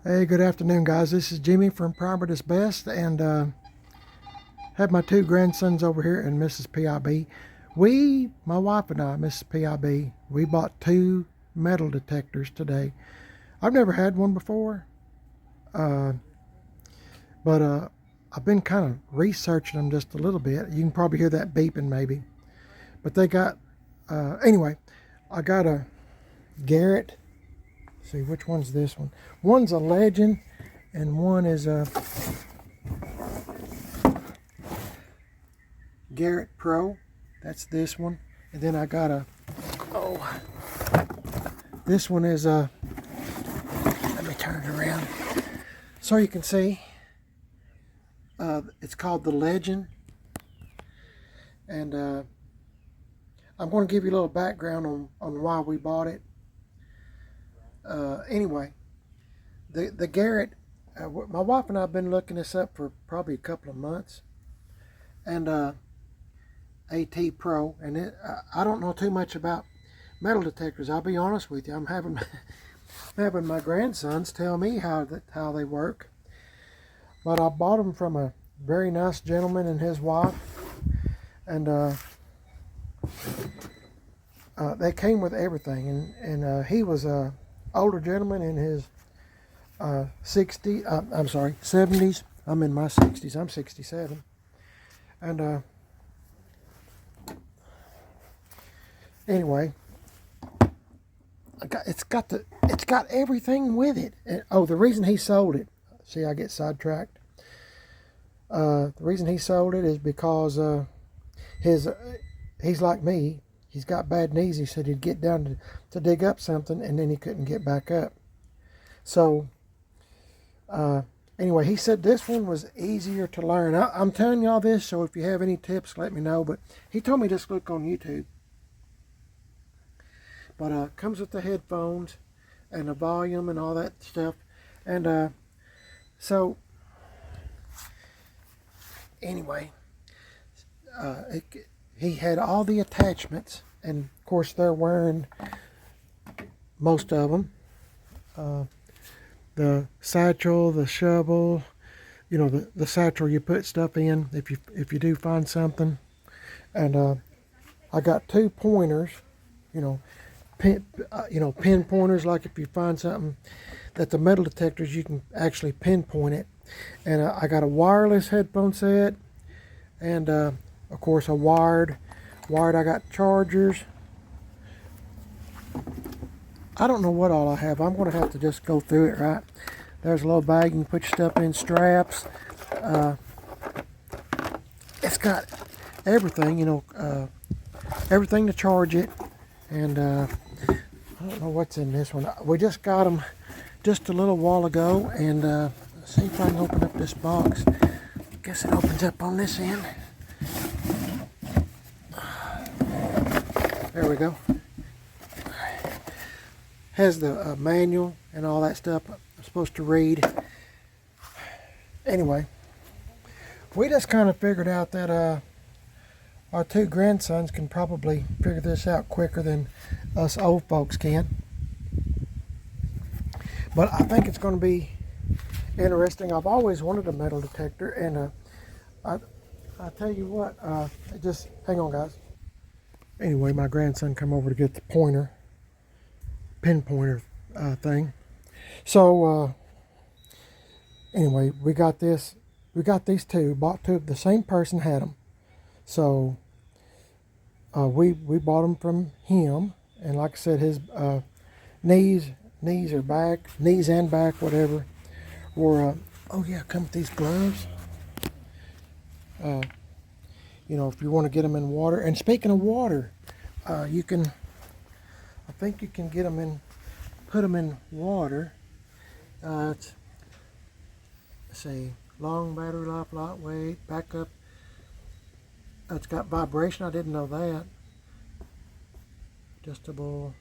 Hey, good afternoon, guys. This is Jimmy from Private is Best, and have my two grandsons over here and Mrs. PIB. My wife and I, Mrs. PIB, we bought two metal detectors today. I've never had one before, uh, but I've been kind of researching them just a little bit. You can probably hear that beeping maybe. But anyway, I got a Garrett. Let's see, which one's this one? One's a Legend, and one is a Garrett Pro. That's this one. And then I got oh, this one is let me turn it around so you can see. It's called the Legend. And I'm going to give you a little background on why we bought it. Anyway, the Garrett, my wife and I have been looking this up for probably a couple of months. And AT Pro, and I don't know too much about metal detectors. I'll be honest with you. I'm having my grandsons tell me how they work. But I bought them from a very nice gentleman and his wife, and they came with everything. And he was a older gentleman in his 70s. I'm in my 60s. I'm 67, and anyway, it's got everything with it. And, the reason he sold it. See, I get sidetracked. The reason he sold it is because he's like me. He's got bad knees. He said he'd get down to dig up something, and then he couldn't get back up. So anyway, he said this one was easier to learn. I'm telling y'all this, so if you have any tips, let me know. But he told me just look on YouTube. But comes with the headphones and the volume and all that stuff. And so anyway, he had all the attachments, and of course they're wearing most of them. The satchel, the shovel, the satchel you put stuff in if you do find something. And I got two pointers, pin pointers, like if you find something that the metal detectors, you can actually pinpoint it. And I got a wireless headphone set, and of course a wired. I got chargers. I don't know what all I have. I'm going to have to just go through it, right? There's a little bag you can put your stuff in, straps. It's got everything, everything to charge it. And I don't know what's in this one. We just got them just a little while ago. And let's see if I can open up this box. Guess it opens up on this end. There we go. Has the manual and all that stuff I'm supposed to read. Anyway, we just kind of figured out that our two grandsons can probably figure this out quicker than us old folks can. But I think it's going to be interesting. I've always wanted a metal detector, and I tell you what, just hang on, guys. Anyway, my grandson come over to get the pinpointer thing. So anyway, we got these two. Bought two. The same person had them. So we bought them from him, and like I said, his knees or back, knees and back, whatever, were oh yeah, come with these gloves. If you want to get them in water. And speaking of water, I think you can get them put them in water. Let's see, long battery life, lightweight, backup. It's got vibration. I didn't know that. Adjustable.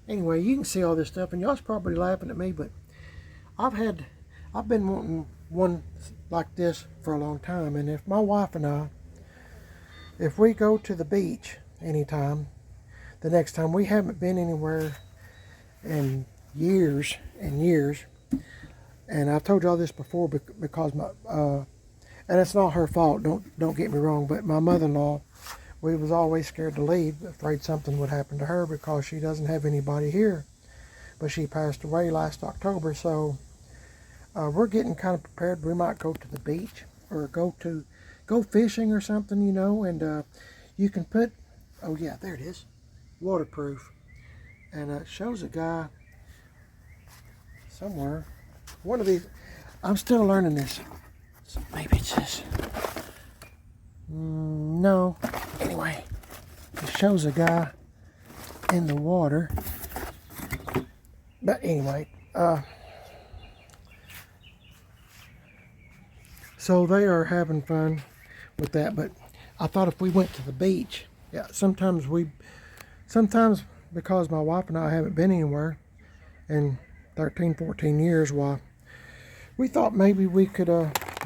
Anyway, you can see all this stuff, and y'all's probably laughing at me, but I've been wanting one like this for a long time. And if my wife and I, if we go to the beach anytime, the next time, we haven't been anywhere in years and years. And I've told y'all this before because and it's not her fault. Don't get me wrong, but my mother-in-law, we was always scared to leave, afraid something would happen to her because she doesn't have anybody here. But she passed away last October, so we're getting kind of prepared. We might go to the beach or go fishing or something, you know. And you can put, oh yeah, there it is, waterproof, and it shows a guy somewhere. One of these, I'm still learning this. So maybe it's this. No. Anyway, it shows a guy in the water. But anyway, so they are having fun with that. But I thought if we went to the beach, yeah, sometimes because my wife and I haven't been anywhere in 13, 14 years, why we thought maybe we could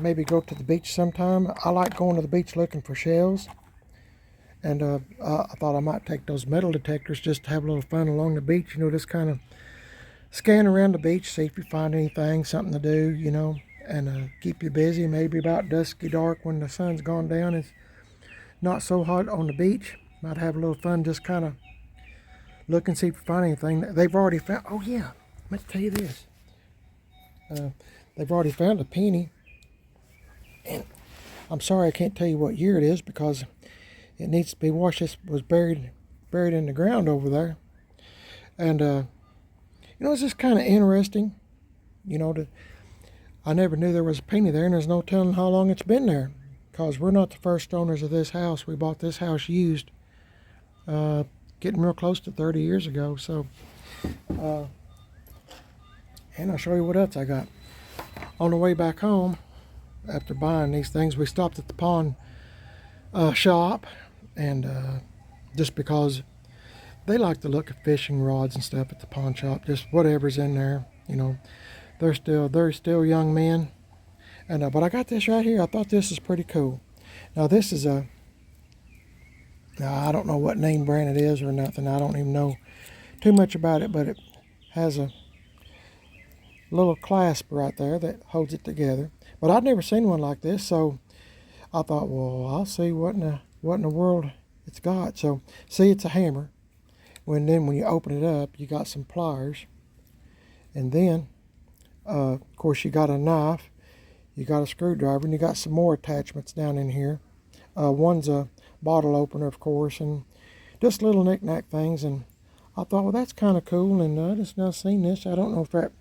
maybe go to the beach sometime. I like going to the beach looking for shells. And I thought I might take those metal detectors just to have a little fun along the beach, you know, just kind of scan around the beach, see if you find anything, something to do, you know, and keep you busy. Maybe about dusky dark when the sun's gone down, it's not so hot on the beach. Might have a little fun just kind of look and see if you find anything. They've already found, oh yeah, let me tell you this. They've already found a penny. And I'm sorry I can't tell you what year it is because it needs to be washed. This was buried in the ground over there. And, you know, it's just kind of interesting, you know, I never knew there was a penny there, and there's no telling how long it's been there because we're not the first owners of this house. We bought this house used, getting real close to 30 years ago. So, and I'll show you what else I got. On the way back home, after buying these things, we stopped at the pawn shop, and just because they like to look at fishing rods and stuff at the pawn shop, just whatever's in there, you know. They're still young men, and but I got this right here. I thought this is pretty cool. Now this is I don't know what name brand it is or nothing. I don't even know too much about it, but it has a little clasp right there that holds it together. But I'd never seen one like this, so I thought, well, I'll see what in the world it's got. So see, it's a hammer. When you open it up, you got some pliers, and then of course you got a knife, you got a screwdriver, and you got some more attachments down in here. One's a bottle opener, of course, and just little knick-knack things. And I thought, well, that's kind of cool, and I just now seen this. I don't know if that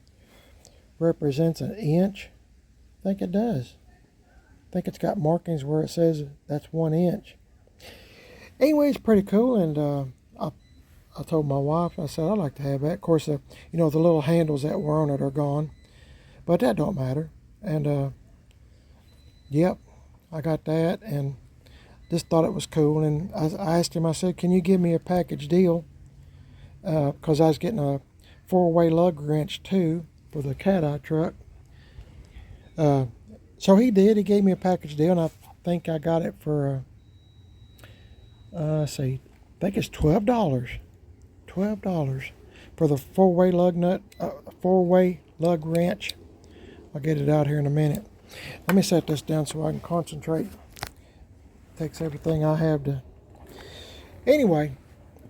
represents an inch. I think it does. I think it's got markings where it says that's 1 inch. Anyway, it's pretty cool, and I told my wife, I said, I'd like to have that. Of course, you know, the little handles that were on it are gone, but that don't matter. And yep, I got that, and just thought it was cool. And I asked him, I said, can you give me a package deal? Because I was getting a 4-way lug wrench too for the cat-eye truck. So he did. He gave me a package deal, and I think I got it for, let's see, I think it's $12. $12 for the 4-way lug nut, 4-way lug wrench. I'll get it out here in a minute. Let me set this down so I can concentrate. Takes everything I have to. Anyway,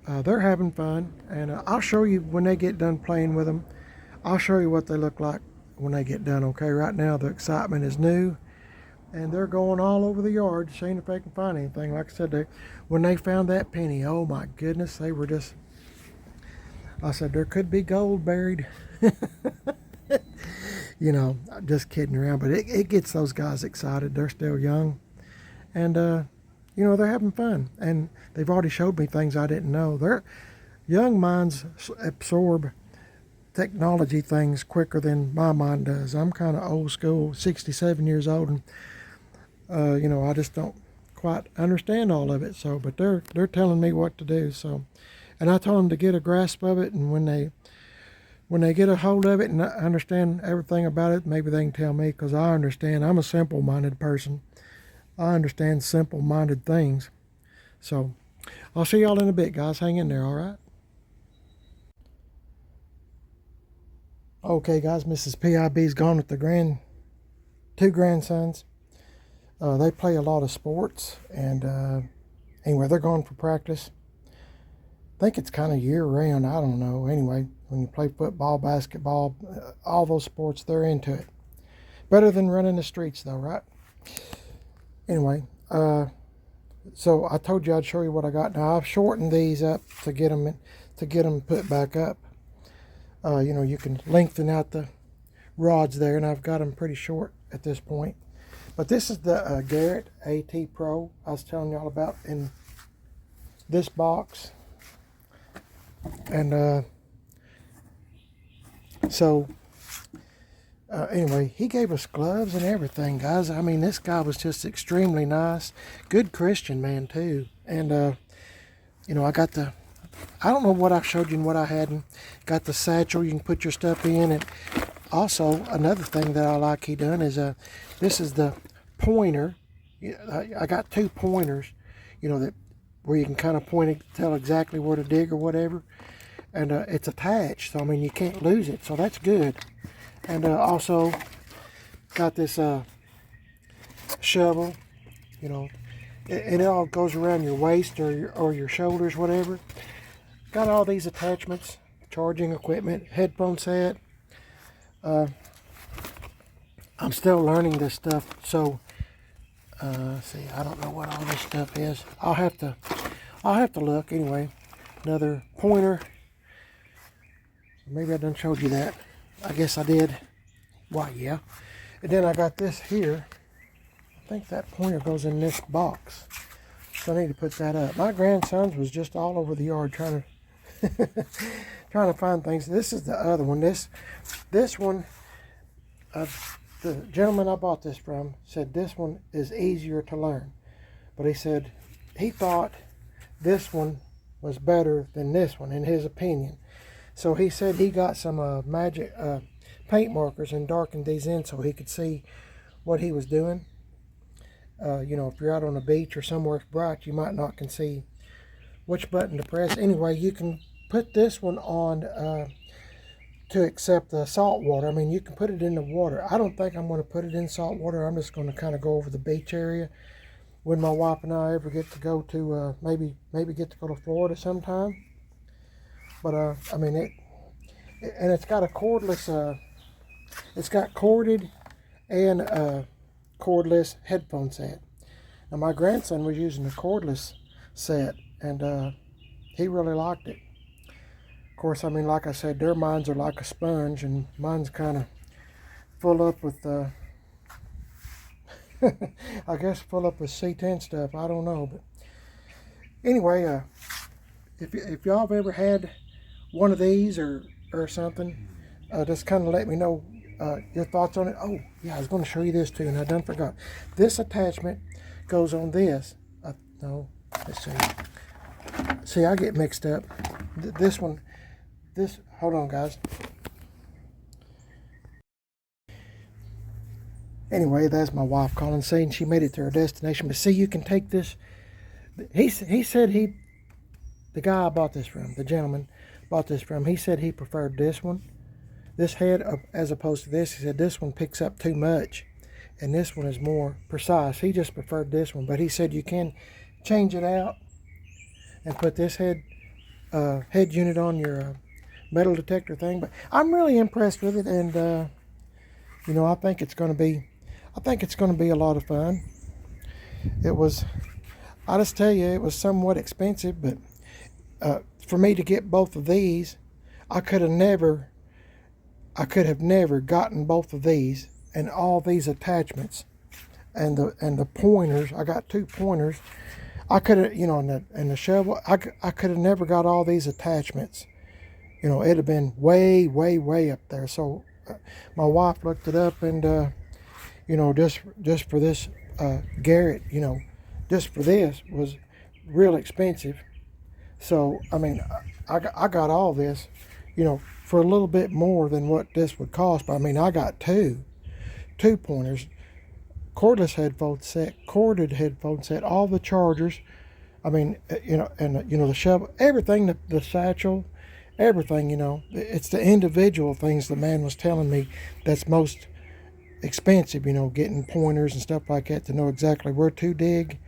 they're having fun, and I'll show you when they get done playing with them. I'll show you what they look like when they get done. Okay, right now the excitement is new, and they're going all over the yard seeing if they can find anything. Like I said, when they found that penny, oh my goodness, they were just. I said there could be gold buried. You know, just kidding around, but it gets those guys excited. They're still young, and you know, they're having fun, and they've already showed me things I didn't know. Their young minds absorb technology things quicker than my mind does. I'm kind of old school, 67 years old, and you know, I just don't quite understand all of it. So, but they're telling me what to do. So, and I told them to get a grasp of it, and when they get a hold of it and understand everything about it, maybe they can tell me, because I understand. I'm a simple-minded person. I understand simple-minded things. So I'll see y'all in a bit, guys. Hang in there, all right? Okay, guys, Mrs. PIB's gone with the two grandsons. They play a lot of sports, and anyway, they're going for practice. I think it's kind of year round. I don't know. Anyway, when you play football, basketball, all those sports, they're into it. Better than running the streets, though, right? Anyway, so I told you I'd show you what I got. Now I've shortened these up to get them put back up. You can lengthen out the rods there, and I've got them pretty short at this point. But this is the Garrett AT Pro I was telling y'all about in this box. And anyway, he gave us gloves and everything, guys. I mean, this guy was just extremely nice. Good Christian man, too. And, I got I don't know what I showed you and what I hadn't. Got the satchel you can put your stuff in. And also, another thing that I like he done is, this is the pointer. I got two pointers, that where you can kind of point it, tell exactly where to dig or whatever. And it's attached, so I mean you can't lose it, so that's good. And also got this shovel, and it all goes around your waist or your shoulders, whatever. Got all these attachments, charging equipment, headphone set. I'm still learning this stuff, so see, I don't know what all this stuff is. I'll have to look anyway. Another pointer. Maybe I done showed you that. I guess I did. Why, yeah. And then I got this here. I think that pointer goes in this box. So I need to put that up. My grandsons was just all over the yard trying to find things. This is the other one. This one, the gentleman I bought this from said this one is easier to learn. But he said he thought this one was better than this one in his opinion. So he said he got some magic paint markers and darkened these in so he could see what he was doing. If you're out on the beach or somewhere bright, you might not can see which button to press. Anyway, you can put this one on to accept the salt water. I mean, you can put it in the water. I don't think I'm going to put it in salt water. I'm just going to kind of go over the beach area when my wife and I ever get to go to maybe get to go to Florida sometime. But I mean and it's got a cordless. It's got corded and cordless headphone set. Now my grandson was using the cordless set, and he really liked it. Of course, I mean, like I said, their minds are like a sponge, and mine's kind of full up with I guess full up with C10 stuff. I don't know, but anyway, if y'all have ever had one of these or something, just kind of let me know your thoughts on it. Oh yeah, I was going to show you this too, and I done forgot. This attachment goes on this. No, let's see, I get mixed up. This one, hold on guys. Anyway, that's my wife calling, saying she made it to her destination. But see, you can take this. He said the guy I bought this from, the gentleman bought this from, he said he preferred this one, this head, as opposed to this. He said this one picks up too much, and this one is more precise. He just preferred this one, but he said you can change it out and put this head unit on your metal detector thing. But I'm really impressed with it, and I think it's going to be a lot of fun. I just tell you, it was somewhat expensive, but for me to get both of these, I could have never gotten both of these and all these attachments and the pointers. I got two pointers. I could have, and the shovel. I could have never got all these attachments. It'd have been way, way, way up there. So my wife looked it up, and just for this Garrett, just for this was real expensive. So I mean, I got all this, for a little bit more than what this would cost. But I mean, I got two pointers, cordless headphone set, corded headphone set, all the chargers. I mean, and the shovel, everything, the satchel, everything, you know. It's the individual things the man was telling me that's most expensive, you know, getting pointers and stuff like that to know exactly where to dig.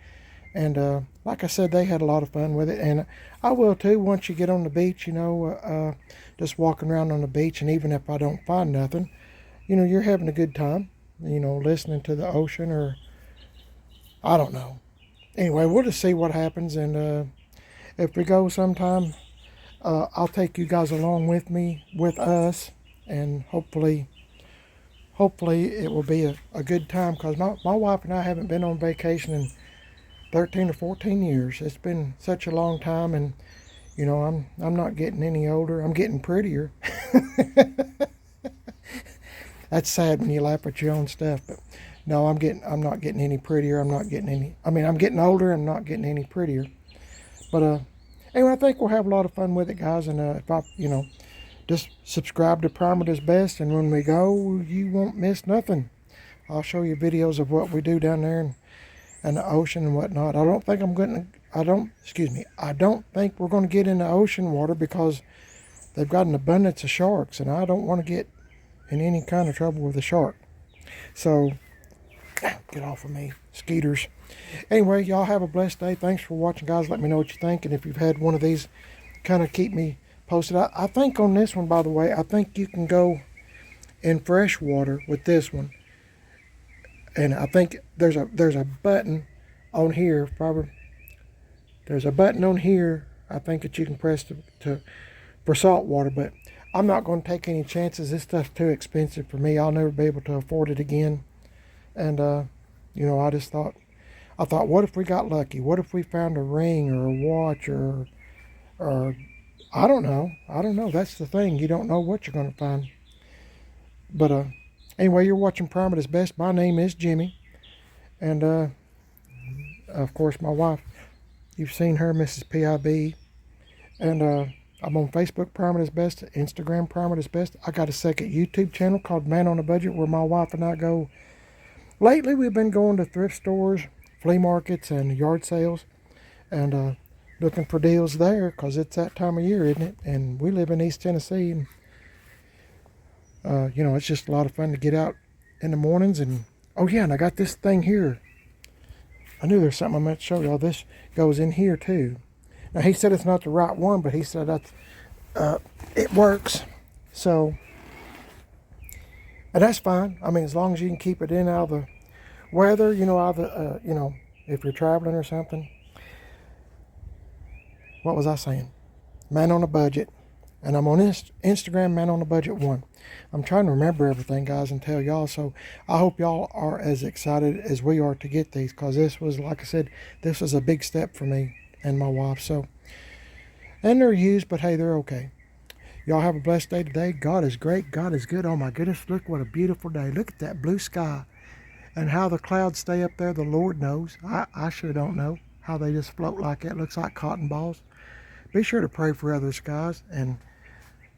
And like I said, they had a lot of fun with it, and I will too once you get on the beach, you know, just walking around on the beach. And even if I don't find nothing, you know, you're having a good time, you know, listening to the ocean, or I don't know. Anyway, we'll just see what happens. And if we go sometime, I'll take you guys along with me, with us, and hopefully it will be a good time, because my wife and I haven't been on vacation in 13 or 14 years. It's been such a long time, and you know, I'm not getting any older. I'm getting prettier. That's sad when you laugh at your own stuff, but no, I'm not getting any prettier. I'm not getting any. I mean, I'm getting older. I'm not getting any prettier. But anyway, I think we'll have a lot of fun with it, guys. And if I, you know, just subscribe to Primer Does Best, and when we go, you won't miss nothing. I'll show you videos of what we do down there and the ocean and whatnot. I don't think I'm going to. I don't think we're going to get in the ocean water, because they've got an abundance of sharks, and I don't want to get in any kind of trouble with a shark. So get off of me, skeeters. Anyway, y'all have a blessed day. Thanks for watching, guys. Let me know what you think, and if you've had one of these, kind of keep me posted. I think on this one, by the way, I think you can go in fresh water with this one, and I think there's a button on here. Probably there's a button on here, I think, that you can press for salt water, but I'm not going to take any chances. This stuff's too expensive for me. I'll never be able to afford it again. And you know, I thought, what if we got lucky? What if we found a ring or a watch, or I don't know. That's the thing. You don't know what you're going to find. But anyway, you're watching Primer Does Best. My name is Jimmy, and of course my wife. You've seen her, Mrs. PIB, and I'm on Facebook, Primer Does Best, Instagram, Primer Does Best. I got a second YouTube channel called Man on a Budget, where my wife and I go. Lately, we've been going to thrift stores, flea markets, and yard sales, and looking for deals there, because it's that time of year, isn't it? And we live in East Tennessee, and you know, it's just a lot of fun to get out in the mornings. And oh yeah, and I got this thing here. I knew there's something I meant to show y'all. This goes in here too. Now, he said it's not the right one, but he said that it works. So, and that's fine. I mean, as long as you can keep it in out of the weather, you know, out of the, you know, if you're traveling or something. What was I saying? Man on a Budget. And I'm on Instagram, Man on a Budget 1. I'm trying to remember everything, guys, and tell y'all. So I hope y'all are as excited as we are to get these, because this was, like I said, this was a big step for me and my wife. So, and they're used, but hey, they're okay. Y'all have a blessed day today. God is great. God is good. Oh my goodness, look what a beautiful day. Look at that blue sky, and how the clouds stay up there, the Lord knows. I sure don't know how they just float like that. Looks like cotton balls. Be sure to pray for others, guys, and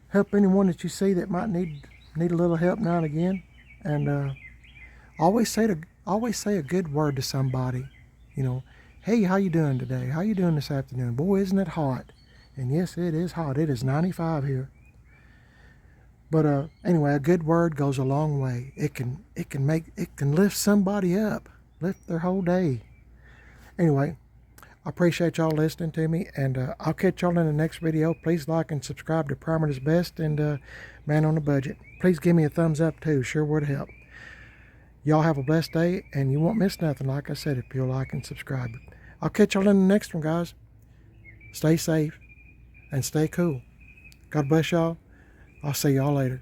help anyone that you see that might need a little help now and again. And always say a good word to somebody. You know, hey, how you doing today? How you doing this afternoon? Boy, isn't it hot? And yes, it is hot. It is 95 here. But anyway, a good word goes a long way. It can lift somebody up, lift their whole day. Anyway, I appreciate y'all listening to me, and I'll catch y'all in the next video. Please like and subscribe to Primer Does Best and Man on a Budget. Please give me a thumbs up too. Sure would help. Y'all have a blessed day, and you won't miss nothing, like I said, if you'll like and subscribe. I'll catch y'all in the next one, guys. Stay safe and stay cool. God bless y'all. I'll see y'all later.